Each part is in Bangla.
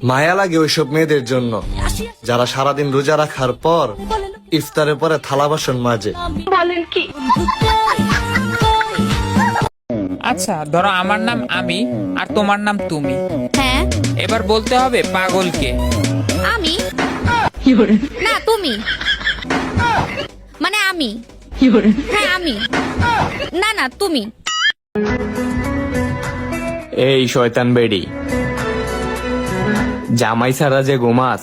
মায়া লাগে ওইসব মেয়েদের জন্য যারা সারাদিন রোজা রাখার পর ইফতারের পরে থালা বাসন মাজে। আচ্ছা ধরো আমার নাম আমি আর তোমার নাম তুমি, হ্যাঁ এবার বলতে হবে পাগলকে। আমি না তুমি, মানে আমি, হ্যাঁ আমি, না না তুমি। এই শয়তান বেডি, জামাই ছাড়া যে ঘুমাস,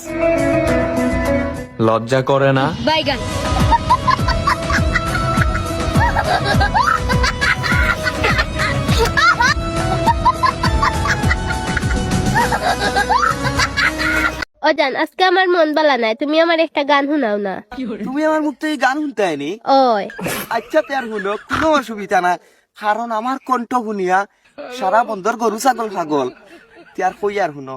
লজ্জা করে না? বাইগান। অজান আজকে আমার মন বালা নাই, তুমি আমার একটা গান শুনাও না। তুমি আমার মুখ থেকে গান শুনতে হয়নি? ওই আচ্ছা তার শুনো, কোনো অসুবিধা না, কারণ আমার কণ্ঠ শুনিয়া সারা বন্দর গরু ছাগল পাগল। তার কই আর শুনো,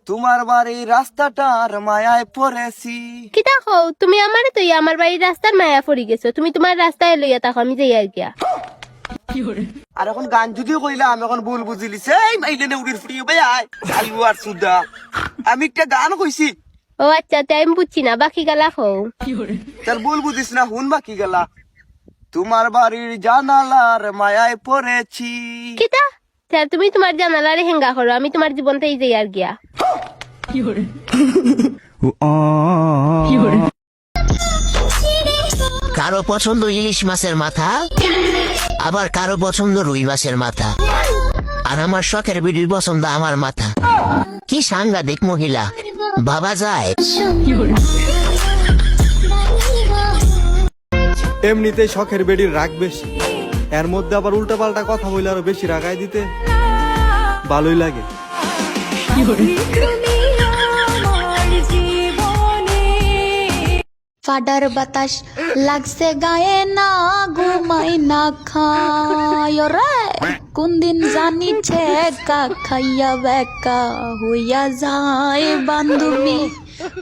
তোমার বাড়ির রাস্তাটার মায়ায় পড়েছি। কি দেখো তুমি আমারে তুই আমার বাড়ির রাস্তার মায়া পড়ি গেছো, তুমি তোমার রাস্তায় লইয়া থাকো, আমি যাই আর গিয়া। আর এখন গান যদি কইলা আমি এখন ভুল বুঝিলিছে, এই মাইলেনে উড়ির ফুড়িয়ে ভাই আয় আলু আর সুদা, আমি একটা গান কইছি। ও আচ্ছা তাই আমি বুঝছি না, বাকি গালা হও। তার ভুল বুঝিস না, হুন বাকি গেলা। তোমার বাড়ির জানালার মায়ায় পড়েছি। কিতা তুমি তোমার জানালারে হেঙ্গা করো, আমি তোমার জীবনটাই যাই আর গিয়া। কারো পছন্দ ইলিশ মাছের মাথা, আবার কারো পছন্দ রুই মাছের মাথা, আর আমার শখের বিড়ির পছন্দ আমার মাথা। কি সাংঘাতিক মহিলা, বাবা যায়। এমনিতেই শখের বেডির রাগ বেশি, এর মধ্যে আবার উল্টা পাল্টা কথা বলে আরো বেশি রাগাই দিতে ভালোই লাগে। ফাডার বাতাস লাগছে গায়ে না, ঘুমাই না খায় রে, কোন দিন জানি ছেকা খাইয়া বেকা হইয়া যায় বান্ধবী,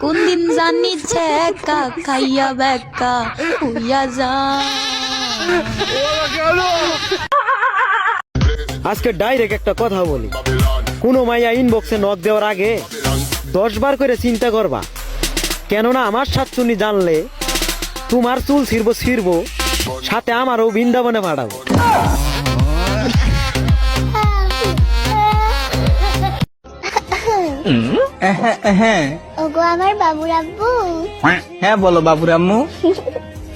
কোন দিন জানি ছেকা খাইয়া বেকা হইয়া যায়। আজকে ডাইরেক্ট একটা কথা বলি, কোনো মাইয়া ইনবক্সে নক দেওয়ার আগে 10 বার করে চিন্তা করবা, কেননা আমার সাতচুনি জানলে তোমার চুল ছিড়বো, সাথে আমারও বৃন্দাবনে পাঠাবো। ওগো আমার বাবুর আব্বু। হ্যাঁ বলো বাবুর আম্মু,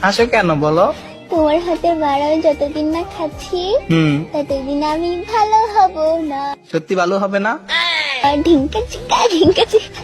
হাসো কেন বলো? তোমার হাতে বাড়াও যতদিন না খাচ্ছি ততদিন আমি ভালো হব না। সত্যি ভালো হবে না? ঢিঙ্কা চিকা ঢিঙ্কা চিকা।